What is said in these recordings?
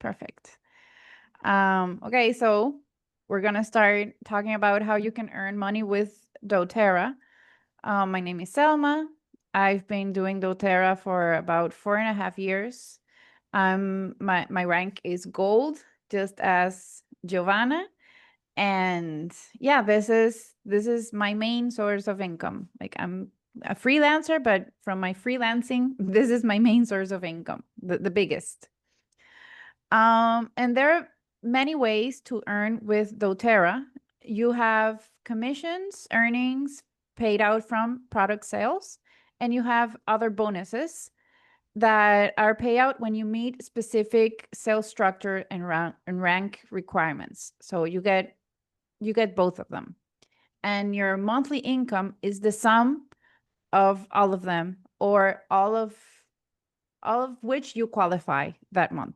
Perfect. Okay, so we're gonna start talking about how you can earn money with Doterra. My name is Selma. I've been doing Doterra for about 4.5 years. My rank is gold, just as Giovanna. And yeah, this is my main source of income. Like I'm a freelancer, but from my freelancing, this is my main source of income, the biggest. And there are many ways to earn with doTERRA. You have commissions, earnings paid out from product sales, and you have other bonuses that are payout when you meet specific sales structure and rank requirements. So you get both of them. And your monthly income is the sum of all of them, or all of which you qualify that month.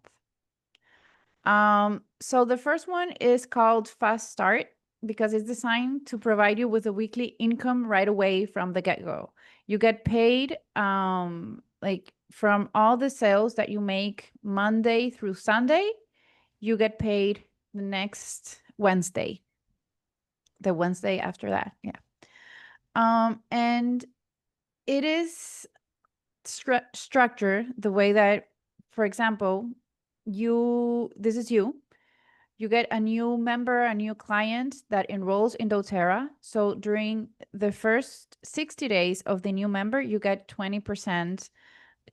So the first one is called Fast Start because it's designed to provide you with a weekly income right away from the get-go. You get paid like from all the sales that you make Monday through Sunday, you get paid the next Wednesday, the Wednesday after that. Yeah. And it is structured the way that, for example, this is you get a new member, a new client that enrolls in doTERRA. So during the first 60 days of the new member, you get 20%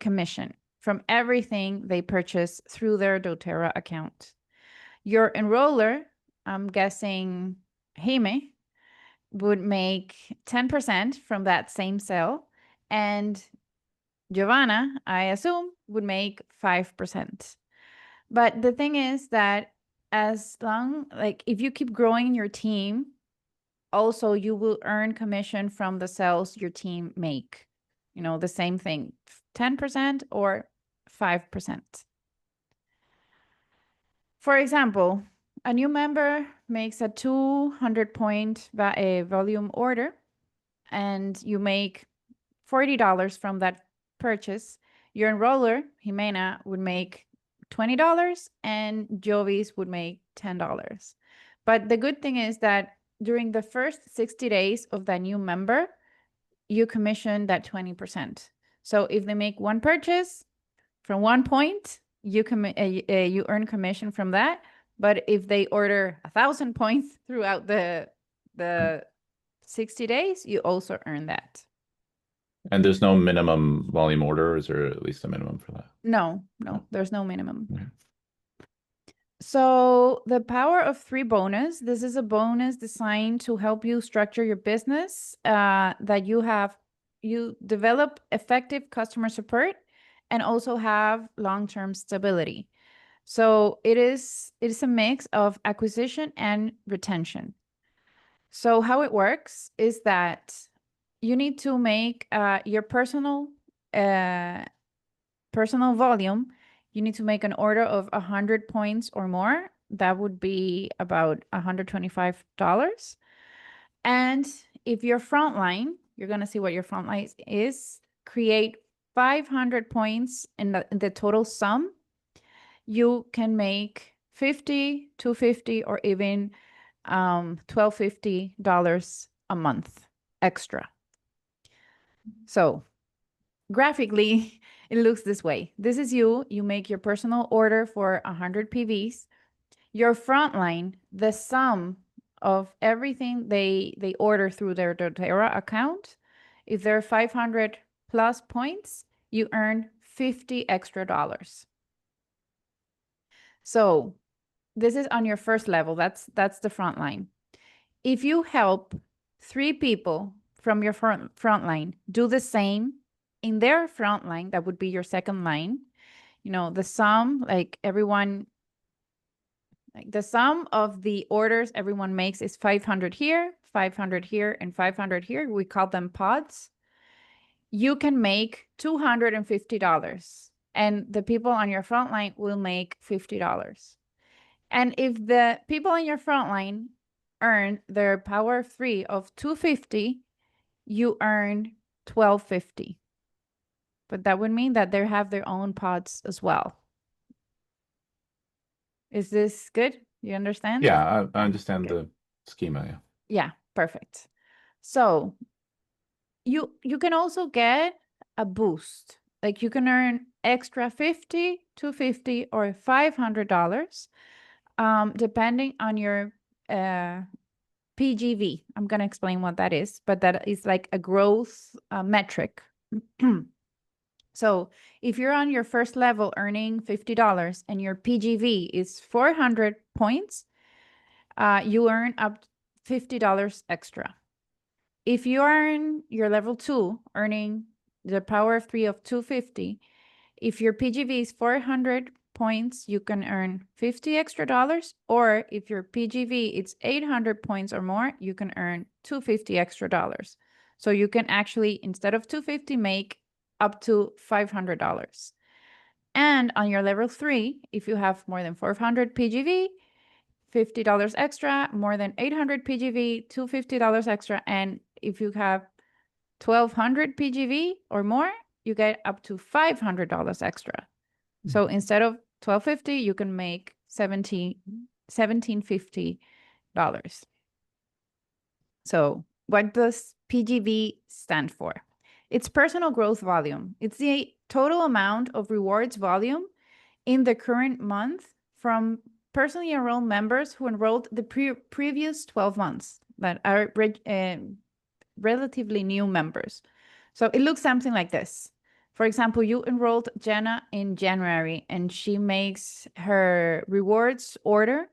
commission from everything they purchase through their doTERRA account. Your enroller, I'm guessing Jaime, would make 10% from that same sale, and Giovanna, I assume, would make 5%. But the thing is that if you keep growing your team, also you will earn commission from the sales your team make. The same thing, 10% or 5%. For example, a new member makes a 200-point volume order, and you make $40 from that purchase. Your enroller, Jimena, would make $20 and Jovis would make $10. But the good thing is that during the first 60 days of that new member, you commission that 20%. So if they make one purchase from 1 point, you earn commission from that. But if they order 1,000 points throughout the 60 days, you also earn that. And there's no minimum volume order, or is there at least a minimum for that? No, there's no minimum. Okay. So the power of 3 bonus, this is a bonus designed to help you structure your business, that you develop effective customer support and also have long-term stability. So it is a mix of acquisition and retention. So how it works is that you need to make your personal volume. You need to make an order of 100 points or more. That would be about $125. And if your frontline, you're going to see what your frontline is, create 500 points in the total sum, you can make $50, $250, or even $1,250 a month extra. So graphically, it looks this way. This is you make your personal order for 100 PVs. Your frontline, the sum of everything they order through their doTERRA account, if they're 500 plus points, you earn $50 extra. So this is on your first level. That's the frontline. If you help 3 people from your frontline do the same in their front line, that would be your second line, the sum, the sum of the orders everyone makes is 500 here, 500 here, and 500 here. We call them pods. You can make $250, and the people on your front line will make $50. And if the people on your front line earn their power of 3 of 250, you earn $1,250. But that would mean that they have their own pods as well. Is this good? You understand? Yeah, I understand Good. the schema. Yeah. Yeah, perfect. So you can also get a boost. Like you can earn extra 50, 250, or $500, depending on your PGV. I'm gonna explain what that is, but that is like a growth metric. So if you're on your first level earning $50 and your PGV is 400 points, you earn up $50 extra. If you are in your level 2, earning the power of 3 of 250, if your PGV is 400 points, you can earn 50 extra dollars, or if your PGV is 800 points or more, you can earn 250 extra dollars. So you can actually, instead of 250, make up to $500. And on your level 3, if you have more than 400 PGV, $50 extra, more than 800 PGV, $250 extra, and if you have 1200 PGV or more, you get up to $500 extra. So instead of 1250, you can make $1750. So what does PGV stand for? It's personal growth volume. It's the total amount of rewards volume in the current month from personally enrolled members who enrolled the previous 12 months that are relatively new members. So it looks something like this. For example, you enrolled Jenna in January and she makes her rewards order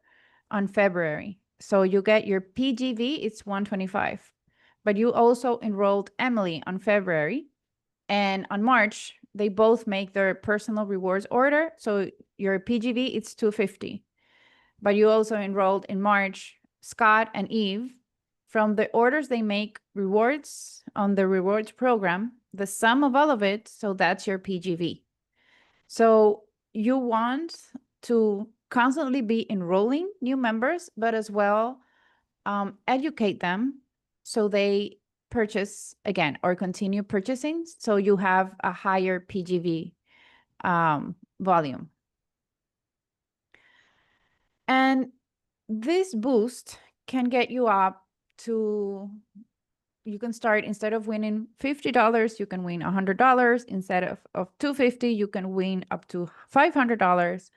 on February. So you get your PGV, it's 125. But you also enrolled Emily on February, and on March, they both make their personal rewards order. So your PGV, it's 250. But you also enrolled in March Scott and Eve. From the orders they make rewards on the rewards program, the sum of all of it, so that's your PGV. So you want to constantly be enrolling new members, but as well educate them so they purchase again or continue purchasing. So you have a higher PGV volume. And this boost can get you up to, you can start, instead of winning $50, you can win $100. Instead of 250, you can win up to $500.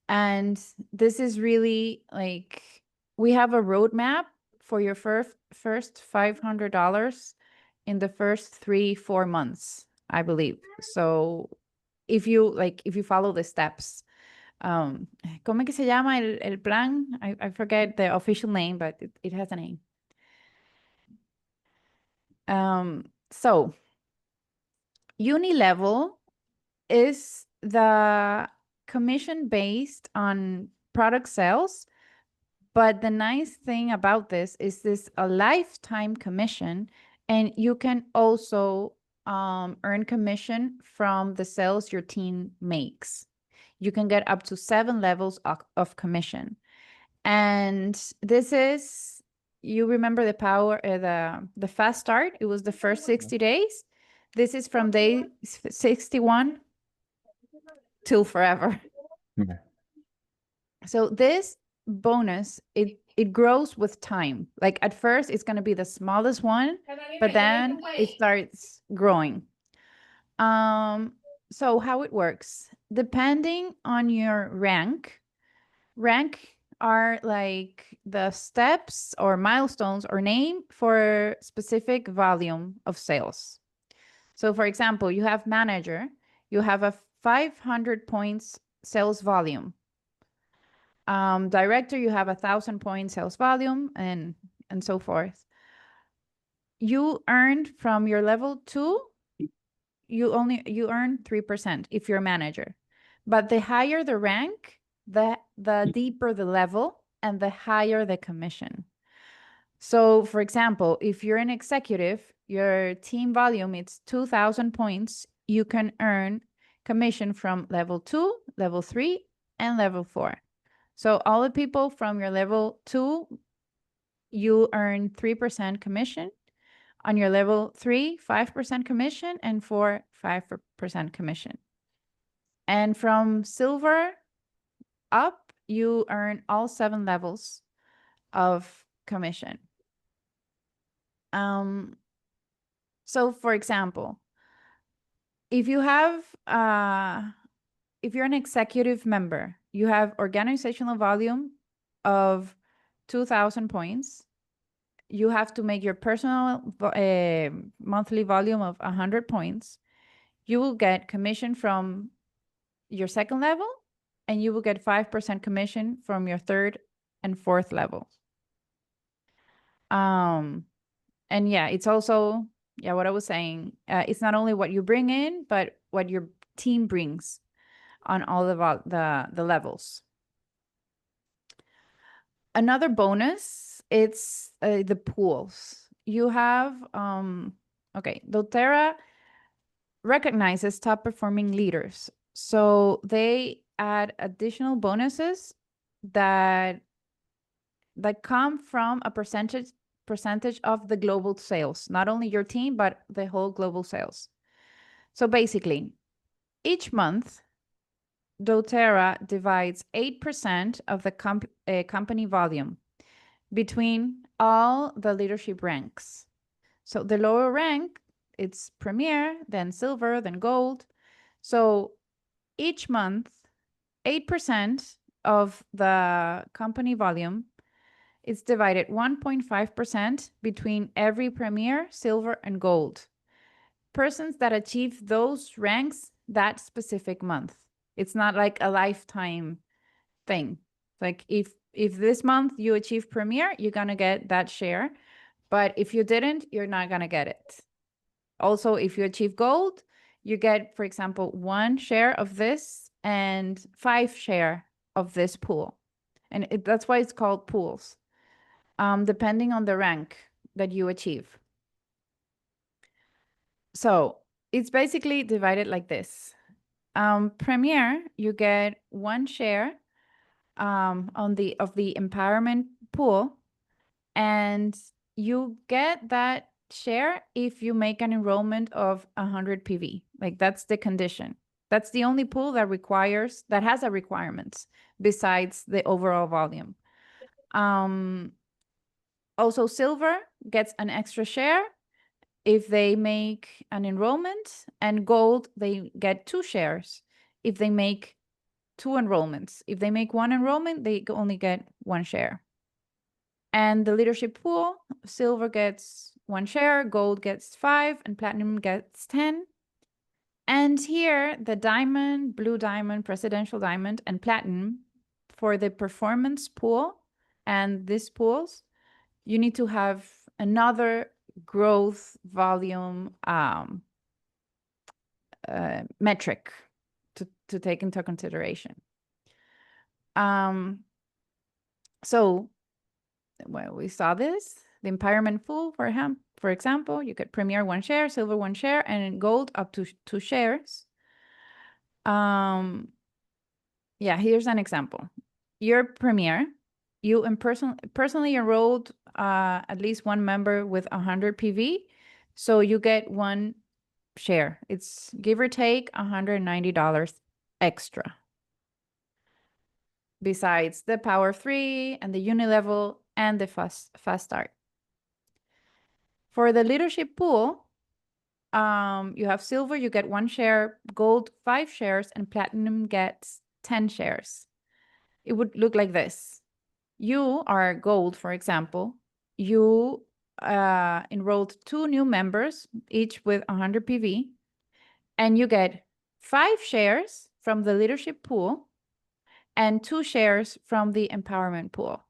And this is really like, we have a roadmap for your first $500 in the first 3-4 months, I believe. So if you follow the steps, ¿cómo es que se llama el plan? I forget the official name, but it has a name. So Unilevel is the commission based on product sales. But the nice thing about this is this a lifetime commission, and you can also earn commission from the sales your team makes. You can get up to 7 levels of commission. And this is, you remember the power, the fast start, it was the first 60 days. This is from day 61 till forever. Okay. So this bonus, it grows with time. Like at first, it's going to be the smallest one, but then it starts growing. So how it works, depending on your rank are like the steps or milestones or name for specific volume of sales. So for example, you have manager, you have a 500 points sales volume. Director, you have 1,000 point sales volume, and so forth. You earned from your level 2, you earn 3% if you're a manager. But the higher the rank, the deeper the level and the higher the commission. So for example, if you're an executive, your team volume is 2,000 points, you can earn commission from level 2, level 3, and level 4. So all the people from your level 2, you earn 3% commission. On your level 3, 5% commission, and 4, 5% commission. And from silver up, you earn all 7 levels of commission. So for example, if you have if you're an executive member, you have organizational volume of 2,000 points. You have to make your personal monthly volume of 100 points. You will get commission from your second level, and you will get 5% commission from your third and fourth level. And yeah, it's also, yeah, what I was saying, it's not only what you bring in, but what your team brings on all of the levels. Another bonus, it's the pools. You have, okay, Doterra recognizes top performing leaders. So they add additional bonuses that come from a percentage of the global sales, not only your team, but the whole global sales. So basically, each month, Doterra divides 8% of the company volume between all the leadership ranks. So the lower rank, it's Premier, then Silver, then Gold. So each month, 8% of the company volume is divided 1.5% between every Premier, Silver, and Gold. Persons that achieve those ranks that specific month. It's not like a lifetime thing. Like if this month you achieve Premier, you're gonna get that share. But if you didn't, you're not gonna get it. Also, if you achieve Gold, you get, for example, 1 share of this and 5 share of this pool. And that's why it's called pools, depending on the rank that you achieve. So it's basically divided like this. Premier, you get 1 share of the empowerment pool, and you get that share if you make an enrollment of 100 PV. Like that's the condition. That's the only pool that has a requirement besides the overall volume. Also, Silver gets an extra share if they make an enrollment, and Gold, they get 2 shares if they make 2 enrollments. If they make 1 enrollment, they only get 1 share. And the leadership pool, Silver gets 1 share, Gold gets 5, and Platinum gets 10. And here, the Diamond, Blue Diamond, Presidential Diamond, and Platinum, for the performance pool and these pools, you need to have another growth volume metric to take into consideration. So when we saw this, the empowerment pool for example, you get Premier 1 share, Silver 1 share, and Gold up to 2 shares. Yeah, here's an example. You're Premier, you personally enrolled at least 1 member with 100 PV, so you get 1 share. It's give or take $190 extra. Besides the Power 3 and the Unilevel and the Fast Start. For the leadership pool, you have Silver, you get 1 share, Gold 5 shares, and Platinum gets 10 shares. It would look like this. You are Gold, for example. You enrolled 2 new members, each with 100 PV, and you get 5 shares from the leadership pool and 2 shares from the empowerment pool.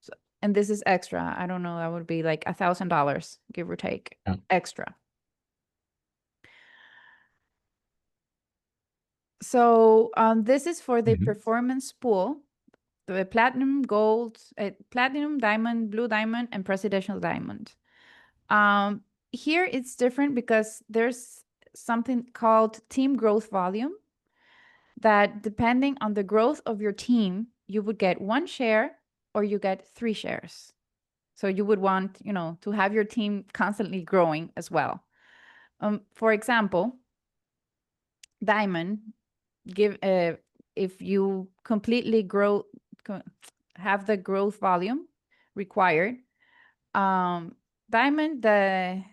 So, and this is extra. I don't know, that would be like $1,000, give or take, extra. So this is for the performance pool, the Platinum, Gold, Platinum, Diamond, Blue Diamond, and Presidential Diamond. Here it's different because there's something called team growth volume, that depending on the growth of your team, you would get 1 share or you get 3 shares. So you would want, to have your team constantly growing as well. For example, Diamond if you completely have the growth volume required. Diamond, the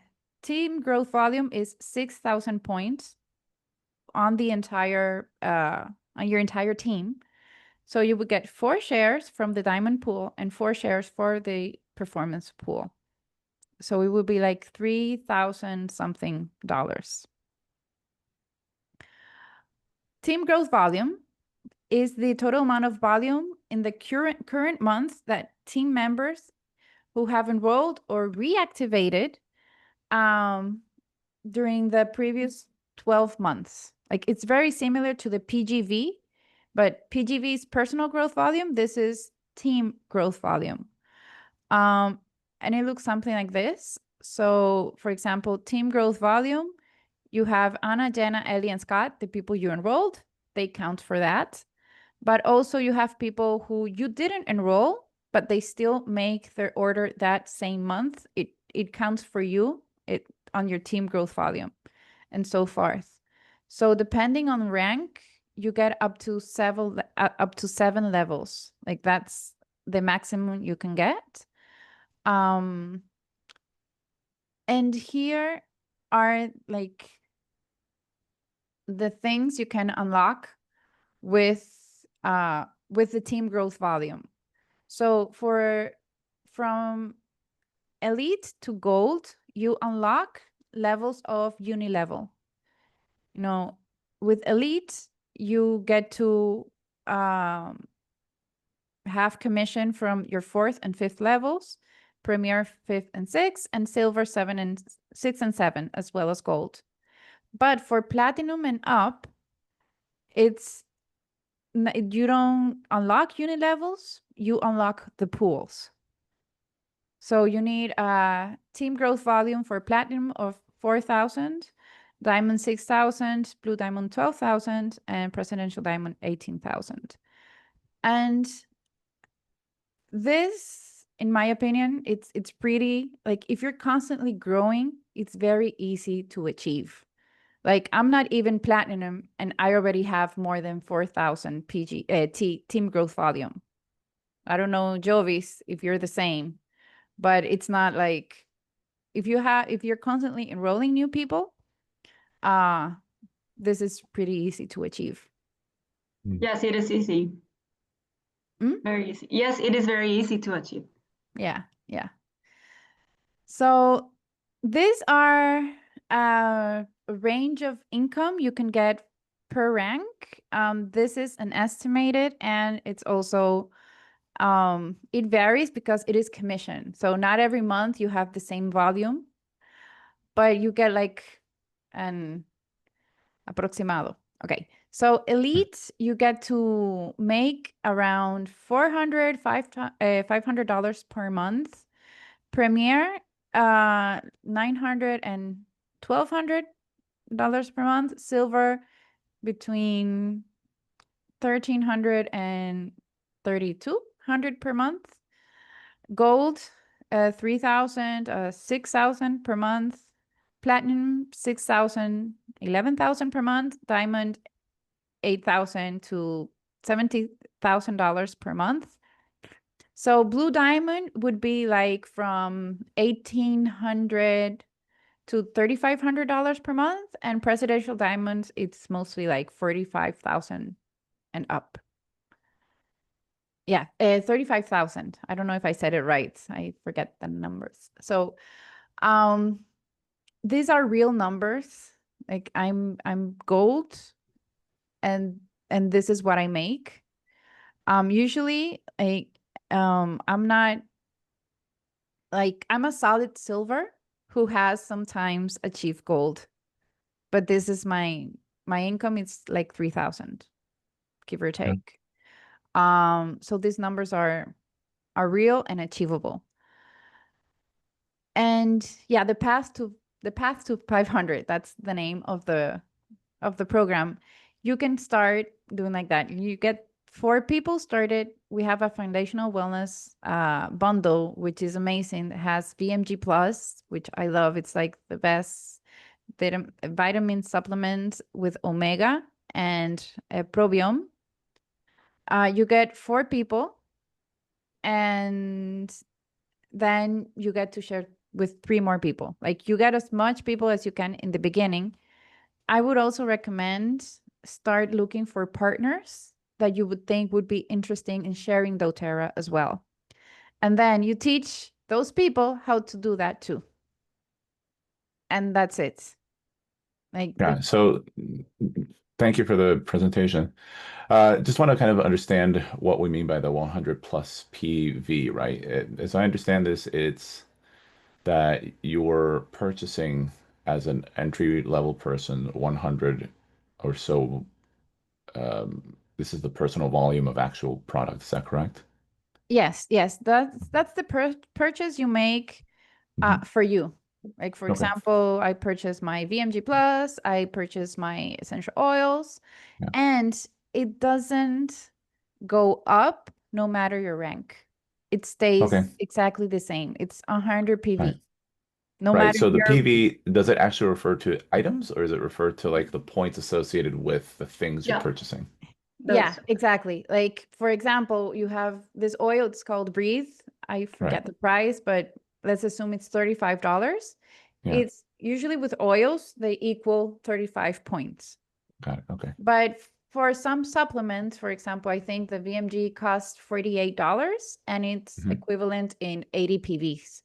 team growth volume is 6,000 points on the entire on your entire team. So you would get 4 shares from the diamond pool and 4 shares for the performance pool. So it would be like 3,000 something dollars. Team growth volume is the total amount of volume in the current month that team members who have enrolled or reactivated during the previous 12 months. Like it's very similar to the PGV, but PGV is personal growth volume. This is team growth volume. And it looks something like this. So for example, team growth volume, you have Anna, Jenna, Ellie, and Scott, the people you enrolled, they count for that. But also you have people who you didn't enroll, but they still make their order that same month. It counts for you on your team growth volume and so forth. So depending on rank, you get up to 7 levels. Like that's the maximum you can get. And here are like the things you can unlock with the team growth volume. So from elite to gold, you unlock levels of unilevel. You know, with elite, you get to have commission from your 4th and 5th levels, premier 5th and 6th, and silver 7 and 6 and 7, as well as gold. But for platinum and up, you don't unlock unilevels, you unlock the pools. So you need a team growth volume for platinum of 4,000, diamond 6,000, blue diamond 12,000, and presidential diamond 18,000. And this, in my opinion, it's pretty, like if you're constantly growing, it's very easy to achieve. Like I'm not even platinum and I already have more than 4,000 team growth volume. I don't know, Jovis, if you're the same, but it's not like if you're constantly enrolling new people, this is pretty easy to achieve. Yes, it is easy. Very easy. Yes, it is very easy to achieve. Yeah. So these are a range of income you can get per rank. This is an estimated, and it's also it varies because it is commission. So not every month you have the same volume, but you get like an aproximado. Okay. So elite, you get to make around $500 per month. Premier, $900 and $1,200 per month. Silver, between $1,300 and $3,200 per month. Gold, 3,000, 6,000 per month. Platinum, 6,000, 11,000 per month. Diamond, 8,000 to $70,000 per month. So blue diamond would be like from $1,800 to $3,500 per month, and presidential diamonds, it's mostly like 45,000 and up. Yeah, 35,000. I don't know if I said it right. I forget the numbers. So, these are real numbers. Like I'm gold, and this is what I make. Usually, I'm not like I'm a solid silver who has sometimes achieved gold, but this is my income is like 3,000, give or take. So these numbers are real and achievable. And yeah, the path to 500, that's the name of the program. You can start doing like that. You get 4 people started. We have a foundational wellness bundle, which is amazing. It has VMG Plus, which I love. It's like the best vitamin supplement with omega and probiome. You get 4 people, and then you get to share with 3 more people. Like, you get as much people as you can in the beginning. I would also recommend start looking for partners that you would think would be interesting in sharing doTERRA as well. And then you teach those people how to do that too. And that's it. Like, Yeah. So thank you for the presentation. Just want to kind of understand what we mean by the 100 plus PV, right? As I understand this, it's that you're purchasing as an entry level person 100 or so. This is the personal volume of actual product. Is that correct? yes, that's the purchase you make Mhm. for you. Like, for Okay. example, I purchased my VMG Plus, I purchased my essential oils, Yeah. and it doesn't go up no matter your rank. It Okay. stays exactly the same. It's 100 Right. PV. No Right. matter So the your, PV, does it actually refer to items or does it refer to like the points associated with the things you're Yeah, purchasing? yeah, that's exactly. Like, for example, you have this oil, it's called Breathe. I Right. forget the price, but let's assume it's $35. Yeah. It's usually with oils, they equal 35 points. Got it. Okay. But for some supplements, for example, I think the VMG costs $48 and it's Mhm. equivalent in 80 PVs.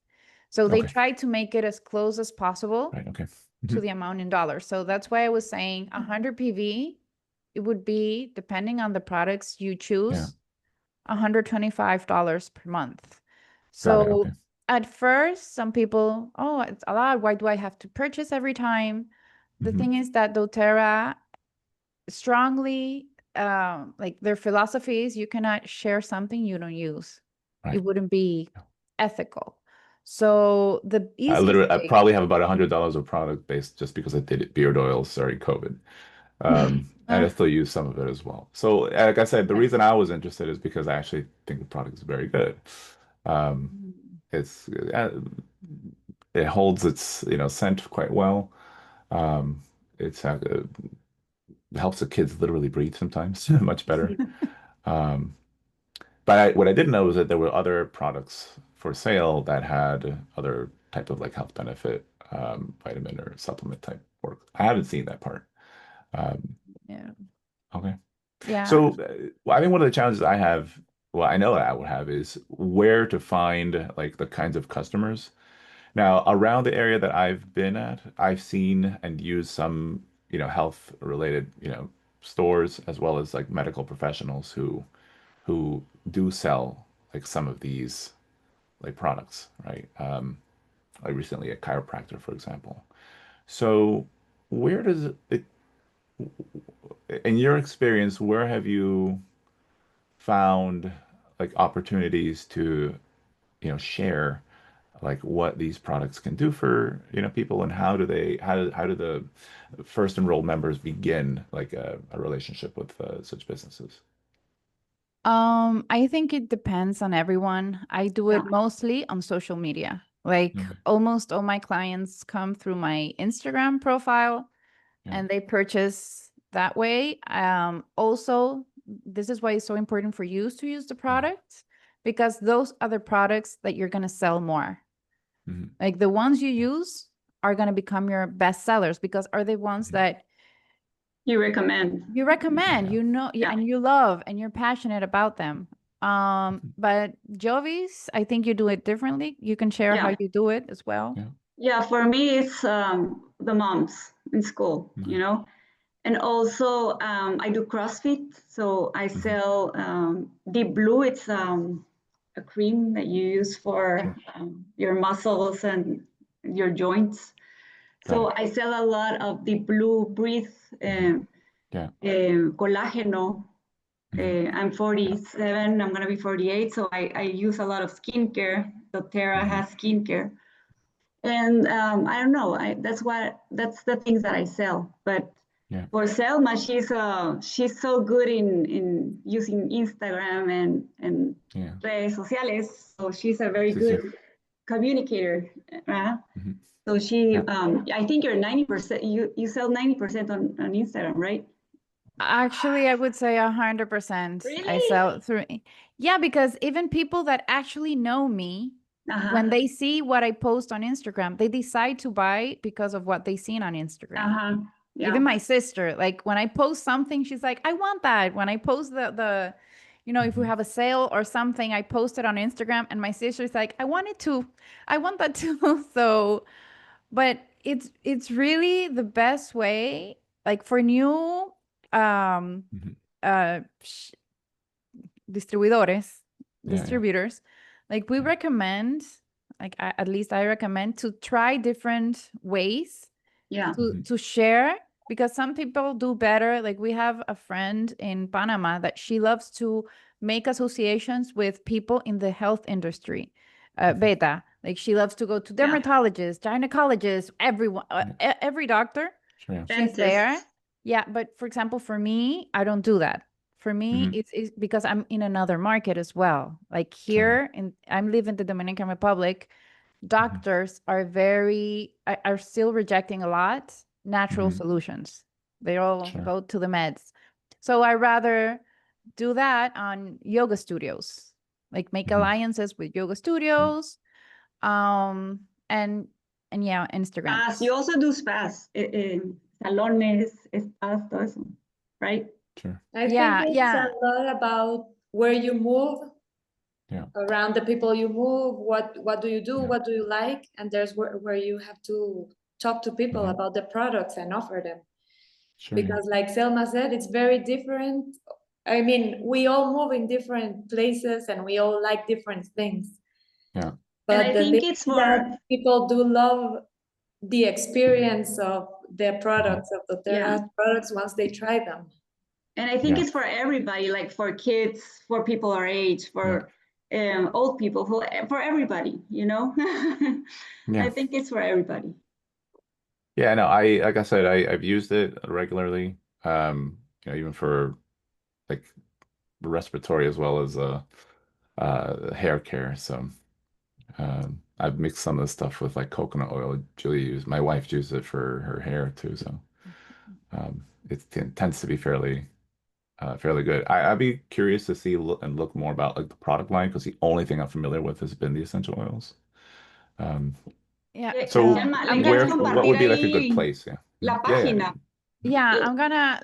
So they Okay. try to make it as close as possible Right. Okay. to Mhm. the amount in dollars. So that's why I was saying 100 PV, it would be, depending on the products you Yeah. choose, $125 per month. Got it. So Okay. at first, some people, oh, it's a lot. Why do I have to purchase every time? The Mhm. thing is that doTERRA strongly, like, their philosophy is you cannot share something you don't use. It Right. wouldn't be ethical. So the I easiest literally, I way, probably have about $100 of product based just because I did beard oils during COVID. And I uh, still use some of it as well. So, like I said, the reason I was interested is because I actually think the product is very good. Um, it's it holds its scent quite well. Um, it helps the kids literally breathe sometimes much better. Um, but what I didn't know was that there were other products for sale that had other type of like health benefit, vitamin or supplement type work. I haven't seen that part. Um, yeah, okay. yeah. So, well, I think one of the challenges I have, well, I know that I would have is where to find like the kinds of customers. Now, around the area that I've been at, I've seen and used some, health related, stores as well as like medical professionals who do sell like some of these like products, right? Like recently a chiropractor, for example. So, where does it, in your experience, where have you found like opportunities to, share like what these products can do for, people and how do the first enrolled members begin like a relationship with such businesses? I think it depends on everyone. I do yeah. it mostly on social media. Like, Okay. almost all my clients come through my Instagram profile Yeah. and they purchase that way. Also, this is why it's so important for you to use the Mhm. product, because those are the products that you're going to sell more. Mhm. Like, the ones you Yeah. use are going to become your best sellers because are the ones Mhm. that You recommend. you recommend, Yeah. Yeah, and you love, and you're passionate about them. Mhm. But Jovis, I think you do it differently. You can share how yeah, you do it as well. Yeah. yeah. For me, it's the moms in school, Okay. and also I do CrossFit, so I Mhm. sell Deep Blue. It's a cream that you use Yeah. for your muscles and your joints. Got it. So I sell a lot of Deep Blue Breathe Mhm. Yeah. colágeno. Mhm. I'm Yeah. 47, I'm gonna be 48, so I use a lot of skincare. Doterra Mhm. has skincare. And I don't know, that's the things that I sell. But Yeah. for Selma, she's so good in using Instagram and Yeah. redes sociales, so she's a very This is, yeah. good communicator. Mhm. So she, Yeah. I think you're 90%, you sell 90% on Instagram, right? Actually, I would say 100%. I Really? sell through. Yeah, because even people that actually know me, when they see what I post on Instagram, they decide to buy because of what they seen on Instagram. Yeah. Even my sister, like when I post something, she's like, I want that. When I post the if we have a sale or something, I post it on Instagram, and my sister's like, I want it too. I want that too. So, but it's really the best way, like for new um Mhm. distribuidores, Yeah, yeah. distributors, like we Yeah. recommend, like at least I recommend to try different ways Yeah. to share, because some people do better. Like we have a friend in Panama that she loves to make associations with people in the health industry. Beta, like she loves to go to Yeah. dermatologists, gynecologists, everyone, Yeah. every doctor. Sure, yeah. She's there. Dentists. Yeah, but for example, for me, I don't do that. For me, Mhm. it's because I'm in another market as well. Like Sure, yeah. here, and I'm living in the Dominican Republic, Mhm. doctors are still rejecting a lot natural Mhm. solutions. They all Sure. go to the meds. So I rather do that on yoga studios, like make Mhm. alliances with yoga Sure. studios, um, and yeah, Instagram. Spas. You also do spas. Salones, spas, todo eso. Right? Sure. I think Yeah, it's a yeah, lot about where you move, Yeah. around the people you move, what do you do, Yeah. what do you like, and there's where you have to talk to people Mhm. about the products and offer them. Sure, yeah. Because like Selma said, it's very different. I mean, we all move in different places and we all like different things. Yeah. And But I the think thing it's is for, that people do love the experience of the Mhm. products, of the yeah. Doterra products once they try them. And I think Yeah. it's for everybody, like for kids, for people our age, Yeah. for old people, for everybody, you know? I Yeah. think it's for everybody. Yeah, no, like I said, I've used it regularly. Even for like respiratory as well as hair care. So I've mixed some of the stuff with like coconut oil. Julie used my wife used it for her hair too, so it tends to be fairly good. I'd be curious to see and look more about like the product line because the only thing I'm familiar with has been the essential oils. Um, yeah. so Selma, I'm ¿le quieres what compartir would be like a good ahí place? Yeah. la Yeah, yeah, página? yeah,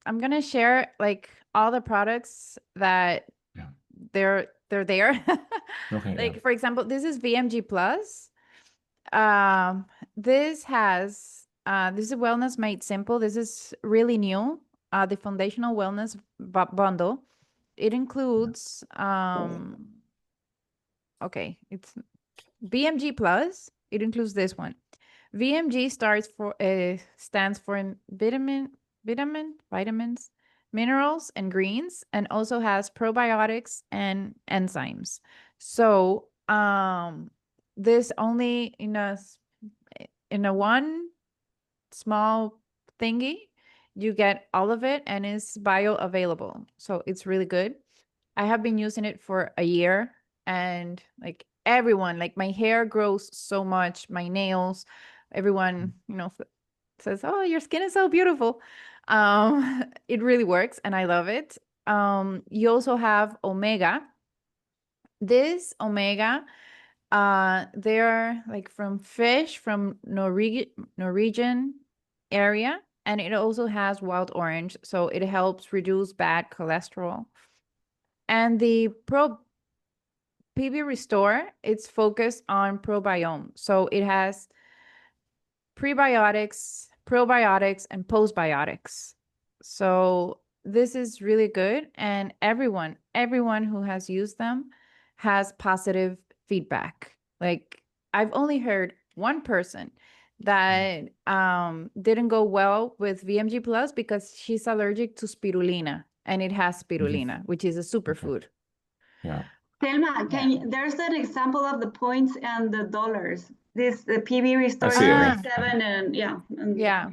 I'm gonna share like all the products that yeah. they're there. Okay, yeah. Like for example, this is VMG Plus. Um, this is a Wellness Made Simple. This is really new. The foundational wellness bundle. It includes okay, it's VMG Plus. It includes this one. VMG stands for vitamins, minerals, and greens, and also has probiotics and enzymes. So this only in a one small thingy, you get all of it, and it's bioavailable. So it's really good. I have been using it for a year, and like everyone, like my hair grows so much, my nails, everyone, says, "Oh, your skin is so beautiful." It really works, and I love it. You also have omega. This omega, they're like from fish from Norwegian area, and it also has wild orange, so it helps reduce bad cholesterol. And the Pro PB Restore, it's focused on probiome. So it has prebiotics, probiotics, and postbiotics. So this is really good. And everyone who has used them has positive feedback. Like I've only heard one person that didn't go well with VMG Plus because she's allergic to spirulina, and it has Mhm. spirulina, which is a Okay. superfood. Yeah. Selma, Yeah. there's an example of the points and the dollars. The PB I Restore is see it. Yeah. 37 and yeah. Yeah.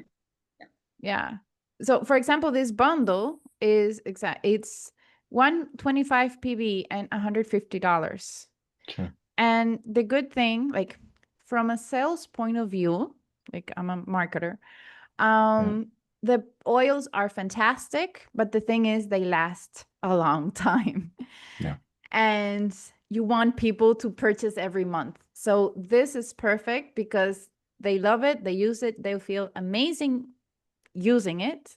Yeah. So for example, this bundle is it's 125 PB and $150. Sure. And the good thing, like from a sales point of view, like I'm a marketer, Yeah. um, the oils are fantastic, but the thing is they last a long time. Yeah. And you want people to purchase every month. So this is perfect because they love it, they use it, they feel amazing using it.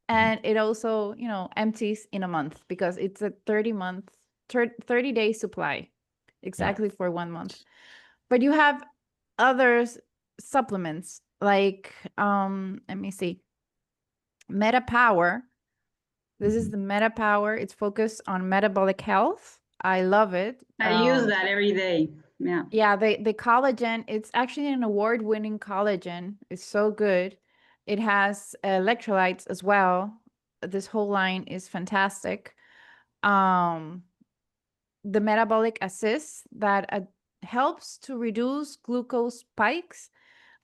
And it also, you know, empties in a month because it's a 30-day supply, exactly for 1 month. But you have other supplements like, let me see, Meta Power. This is the Meta Power. It's focused on metabolic health. I love it. I use that every day. Yeah. Yeah, the collagen, it's actually an award-winning collagen. It's so good. It has electrolytes as well. This whole line is fantastic. The metabolic assist that helps to reduce glucose spikes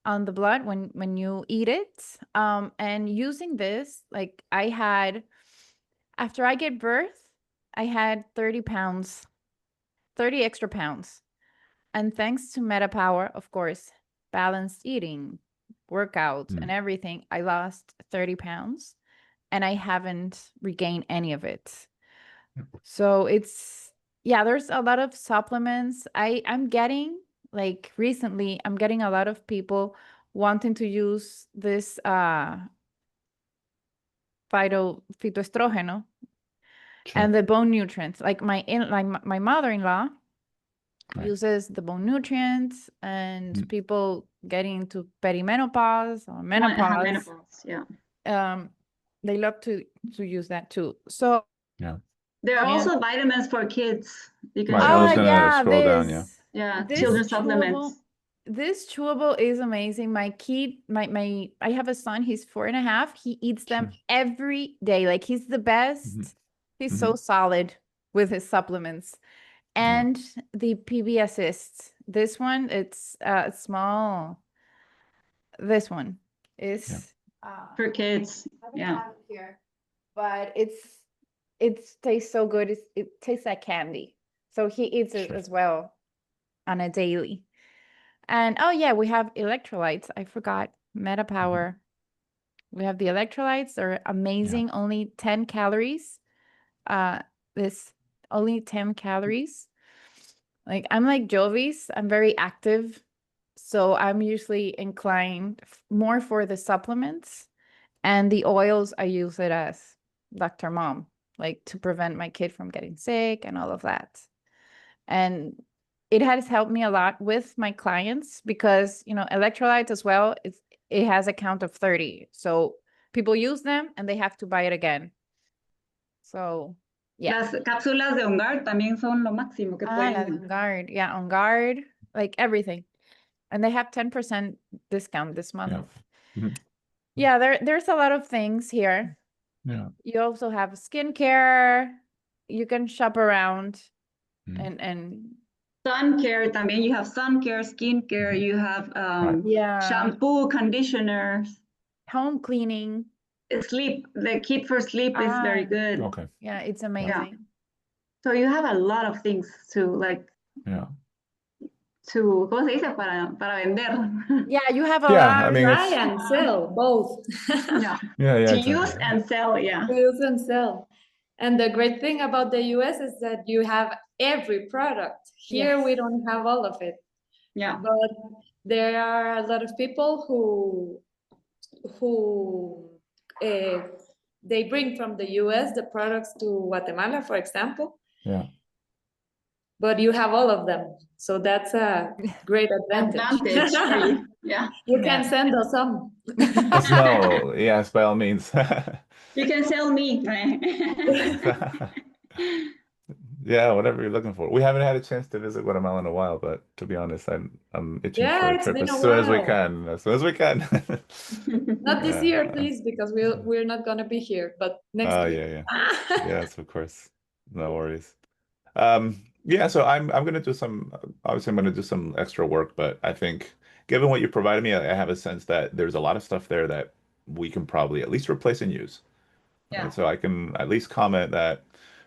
on the blood when you eat it. And using this, like I had, after I gave birth, I had 30 pounds, 30 extra pounds. And thanks to MetaPower, of course, balanced eating, workout, and everything, I lost 30 pounds and I haven't regained any of it. So it's, yeah, there's a lot of supplements. I'm getting, like recently, I'm getting a lot of people wanting to use this phytoestrogeno and the bone nutrients. Like my mother-in-law uses the bone nutrients, and people getting into perimenopause or menopause. Menopause, yeah. They love to use that too. So Yeah. There are also vitamins for kids. You can Right, I was gonna yeah, scroll down, yeah. Yeah, this children's chewable, supplements. this chewable is amazing. My kid, I have a son, he's 4.5. He eats them every day. Like he's the best. He's so solid with his supplements. And the PB Assist. This one, it's small. This one is For kids. I don't Yeah. have it here, but it tastes so good. It tastes like candy. So he eats it as well on a daily. And oh yeah, we have electrolytes. I forgot. Meta Power. We have the electrolytes. They're amazing. Only 10 calories. This only 10 calories. Like I'm like Jovis. I'm very active. So I'm usually inclined more for the supplements, and the oils I use it as Dr. Mom, like to prevent my kid from getting sick and all of that. And it has helped me a lot with my clients because, you know, electrolytes as well, it has a count of 30. So people use them and they have to buy it again. So, yeah. Las cápsulas de On Guard también son lo máximo que Las pueden. On Guard. Yeah, On Guard, like everything. And they have 10% discount this month. Yeah, there's a lot of things here. Yeah. You also have skincare. You can shop around and Sun care también. You have sun care, skin care. You have shampoo, conditioners. Home cleaning. Sleep. The kit for sleep is very good. Okay. Yeah, it's amazing. So you have a lot of things to like. Yeah. To, ¿cómo se dice? Para vender. Yeah, you have a Yeah, lot. I mean, Buy and sell both. Yeah. yeah, To exactly. use and sell, yeah. To use and sell. And the great thing about the US is that you have every product. Here we don't have all of it. Yeah. But there are a lot of people who they bring from the US the products to Guatemala, for example. Yeah. But you have all of them. So that's a great advantage. For you. Yeah. You can send us some. Let us know. Yes, by all means. You can sell me. Yeah, whatever you're looking for. We haven't had a chance to visit Guatemala in a while, but to be honest, I'm itching for a it's trip been as a soon as we while. can. As soon as we can. Not this year, please, because we're not gonna be here, but next year. Yeah. Yes, of course. No worries. Yeah, so I'm gonna do some, obviously I'm gonna do some extra work, but I think given what you provided me, I have a sense that there's a lot of stuff there that we can probably at least replace and use. Yeah. Right? So I can at least comment that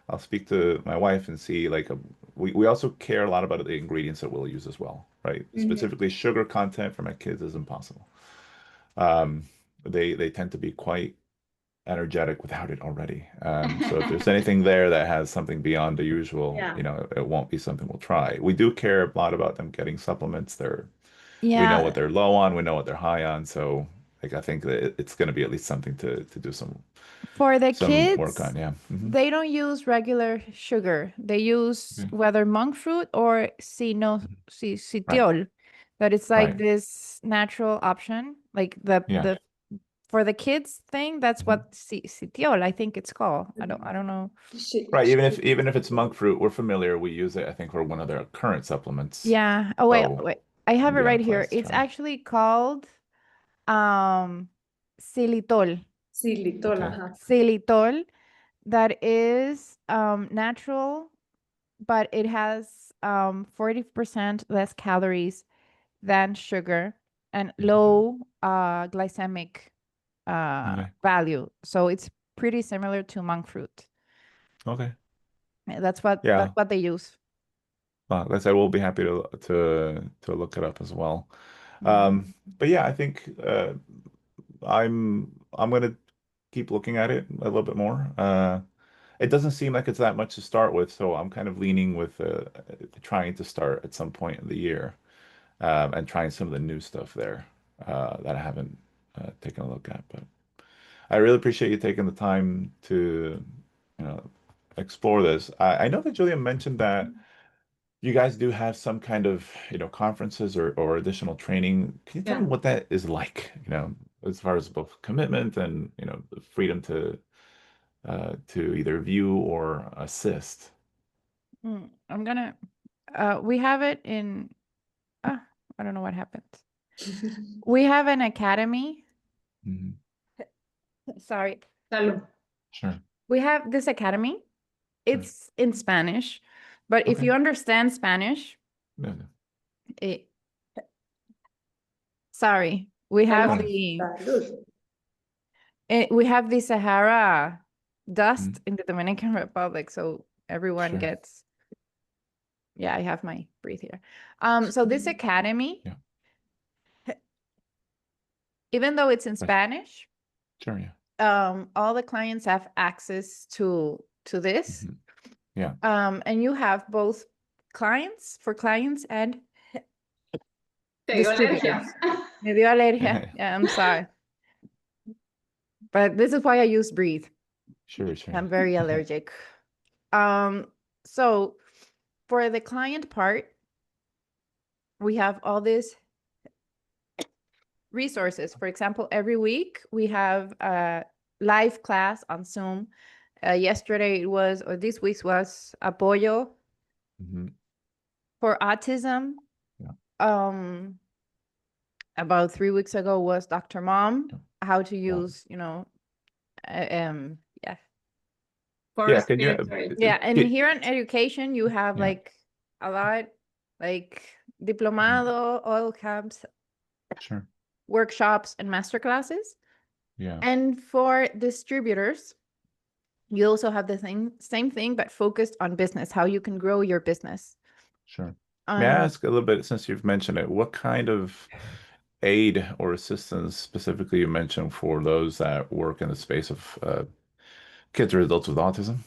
I'll speak to my wife and see like we also care a lot about the ingredients that we'll use as well, right? Specifically sugar content for my kids is impossible. they tend to be quite energetic without it already. So if there's anything there that has something beyond the usual, Yeah. you know, it won't be something we'll try. We do care a lot about them getting supplements. We know what Yeah, they're low on, we know what they're high on. So like I think that it's going to be at least something to do for the some work kids, on. Yeah. they don't use regular sugar. They use Okay. whether monk fruit or Right. sitiol. That it's like Right. this natural option. Like Yeah. for the kids thing, that's Mhm. what sitiol, I think it's called. I don't know. Right. Even if it's monk fruit, we're familiar. We use it, I think, for one of their current supplements. Yeah. Oh So wait. I have it maybe on right here. class to It's try. actually called um xylitol. Xilitol, Okay. ajá. Xylitol, that is natural, but it has 40% less calories than sugar and low glycemic Okay. value. So it's pretty similar to monk fruit. Okay. That's Yeah. what they use. Like I said, we'll be happy to look it up as well. Yeah. But yeah, I think I'm gonna keep looking at it a little bit more. It doesn't seem like it's that much to start with, so I'm kind of leaning with trying to start at some point in the year, and trying some of the new stuff there that I haven't taken a look at. But I really appreciate you taking the time to, you know, explore this. I know that Julia mentioned that you guys do have some kind of, you know, conferences or additional training. Can you tell me Yeah. what that is like, you know, as far as both commitment and, you know, the freedom to either view or assist? I'm gonna we have it in I don't know what happened. We have an academy. Mhm. Sorry. Salud. Sure. We have this academy. Sure. It's in Spanish, but if Okay. you understand Spanish, No, no. it, sorry, we have Salud. Okay. Salud. we have the Sahara dust Mhm. in the Dominican Republic, so everyone Sure. gets. Yeah, I have my breathe here. So this academy, Yeah. even though it's in Right. Spanish, Sure. Yeah. all the clients have access to this. Mhm. Yeah. And you have both clients and Te dio alergia. distributors. Me dio alergia. Yeah, I'm sorry. But this is why I use breathe. Sure. Sure. I'm very allergic. So for the client part, we have all these resources. For example, every week we have a live class on Zoom. Yesterday it was, or this week was Apoyo Mhm. for autism. Yeah. About 3 weeks ago was Dr. Mom, Yeah. how to Wow. use, yeah. For Yeah. Can you? respiratory. Yeah, and Get, here in education, you have yeah. like a lot, like diplomado, oil camps, Sure. workshops, and master classes. Yeah. And for distributors, you also have the same thing, but focused on business, how you can grow your business. Sure. May I Um, ask a little bit, since you've mentioned it, what kind of aid or assistance specifically you mentioned for those that work in the space of kids or adults with autism?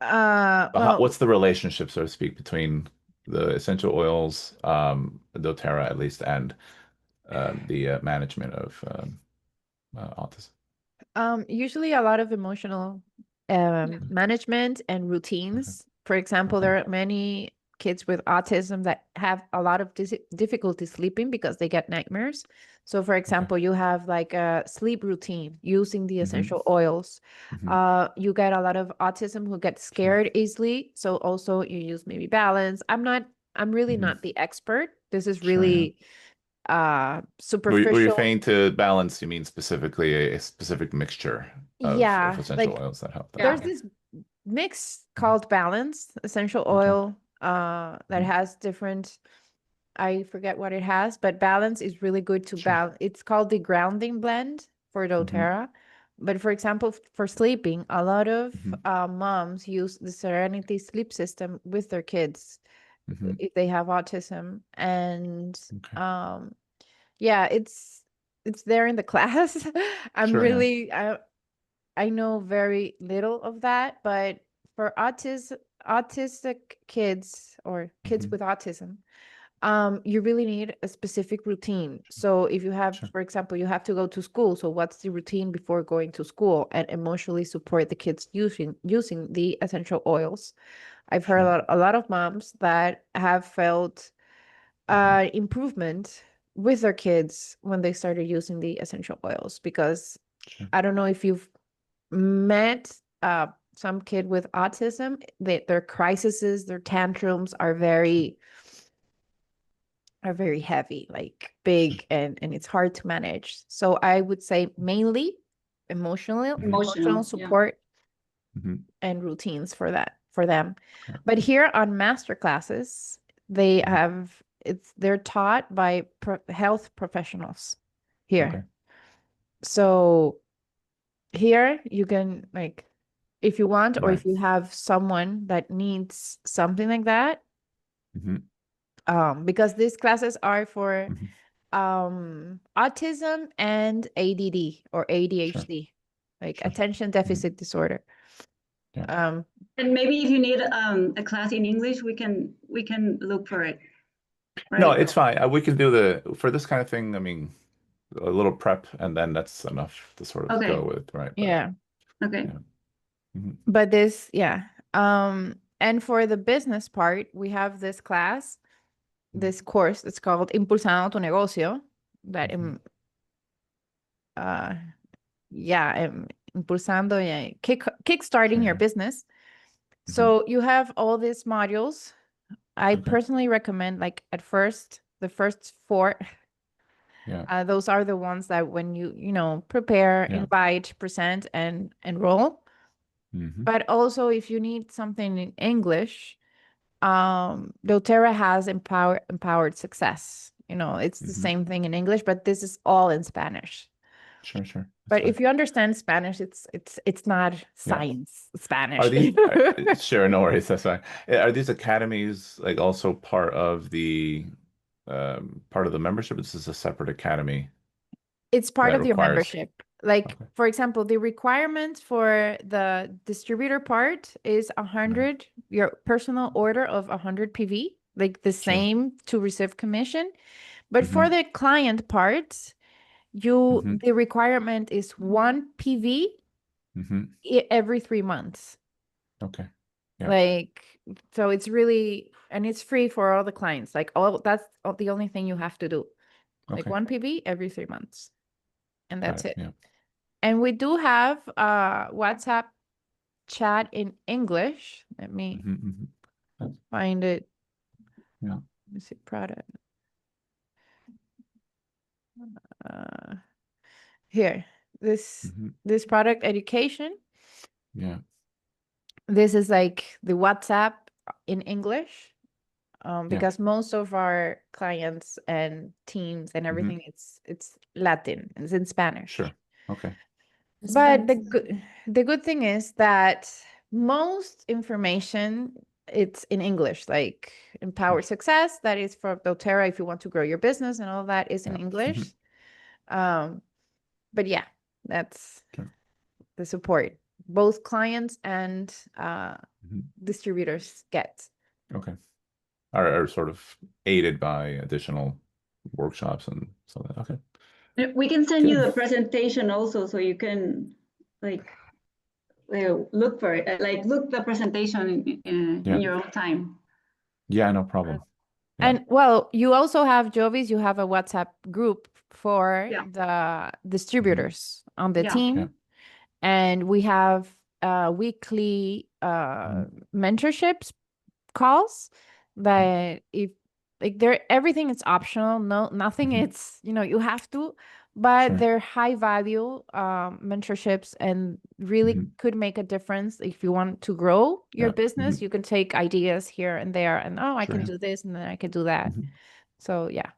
well, What's the relationship, so to speak, between the essential oils, doTERRA at least, and the management of autism? Usually a lot of emotional management and Okay. routines. For example, Okay. there are many kids with autism that have a lot of difficulty sleeping because they get nightmares. So, for Okay. example, you have like a sleep routine using the Hmm. essential oils. Hmm. You get a lot of autism who get Sure. scared easily. So also you use maybe balance. I'm really Hmm. not the expert. This is Sure, yeah. really Were you superficial. saying to balance, you mean specifically a specific mixture of Yeah, essential like oils that help that? there's Yeah. Okay. this mix Mhm. called Balance essential Okay. oil that Mhm. has different, I forget what it has, but Balance is really good to Sure. balance. It's called the grounding blend for Hmm. doTERRA. But for example, for sleeping, a lot of Hmm. moms use the Serenity sleep system with their kids Hmm. if they have autism. And Okay. yeah, it's it's there in the class. I'm Sure, yeah. really I know very little of that, but for autistic kids or kids Hmm. with autism, you really need a specific routine. So if you have, Sure. for example, you have to go to school, so what's the routine before going to school, and emotionally support the kids using the essential oils. I've heard Sure. a lot of moms that have felt Hmm. improvement with their kids when they started using the essential oils, because Sure. I don't know if you've met some kid with autism, their crises, their tantrums are very heavy, like Sure. big, and it's hard to manage. So I would say mainly emotional Yeah. support Hmm. and routines for them. Okay. But here on master classes, they Mhm. have they're taught by health professionals Okay. here. So here you can, like, if you want, or Right. if you have someone that needs something like that, Hmm. because these classes are for Hmm. autism and ADD or Sure. ADHD, like Sure. attention Hmm. deficit disorder. Yeah. And maybe if you need a class in English, we can look for it, No, right? it's fine. We can do for this kind of thing. I mean, a little prep, and then that's enough to sort of go Okay. with, right? But Yeah. Okay. yeah. Hmm. But this, yeah. And for the business part, we have this class, this course. It's called Impulsando tu Negocio. That Hmm. uh yeah, impulsando, yeah, kickstarting Sure. your Yeah. business. Hmm. So you have all these modules. I Okay. personally recommend, like, at first, the first four, Yeah. those are the ones that when you prepare, Yeah. invite, present, and enroll. Hmm. But also, if you need something in English, doTERRA has empowered success. It's the Hmm. same thing in English, but this is all in Spanish. Sure. Sure. That's But fine. if you understand Spanish, it's not Yeah. science Are Spanish. these sure, no worries, that's fine. Are these academies like also part of the membership? This is a separate academy It's part that of your requires. membership. Like, Okay. for example, the requirement for the distributor part is Right. 100, your personal order of 100 PV, like the Sure. same to receive commission. But for Hmm. the client part, Hmm. the requirement is 1 PV Hmm. every 3 months. Okay. Yeah. Like, so it's really, and it's free for all the clients. Like, that's the only thing you have to do. Like, Okay. 1 PV every 3 months. And Got that's it. it. Yeah. And we do have WhatsApp chat in English. Let me Hmm. Hmm. find it. Yeah. Let me see, product. Uh, Here, this Hmm. this product education. Yeah. This is like the WhatsApp in English, Yeah. because most of our clients and teams and Hmm. everything, it's Latin, it's in Spanish. Sure. Okay. But the Expensive. good thing is that most information, it's in English, like empowered success, that is for doTERRA if you want to grow your business, and all that is in Yeah. Hmm. English. Um, but yeah, that's Sure. the support both clients and Hmm. distributors get. Okay. Are sort of aided by additional workshops and so that. Okay. We can send Good. you a presentation also, so you can like look for it, like look the presentation in Yeah. your own time. Yeah. No problem. Yeah. And well, you also have Jovis, you have a WhatsApp group for Yeah. the Hmm. distributors on the Yeah. Yeah. team. And we have weekly Hmm. mentorships calls that, if, like, everything is optional, nothing, Hmm. it's, you have to, but Sure. they're high value mentorships, and really Hmm. could make a difference. If you want to grow your Yeah. Hmm. business, you can take ideas here and there, and, oh, I Sure. can Yeah. do this, and then I can do that. Hmm. So yeah.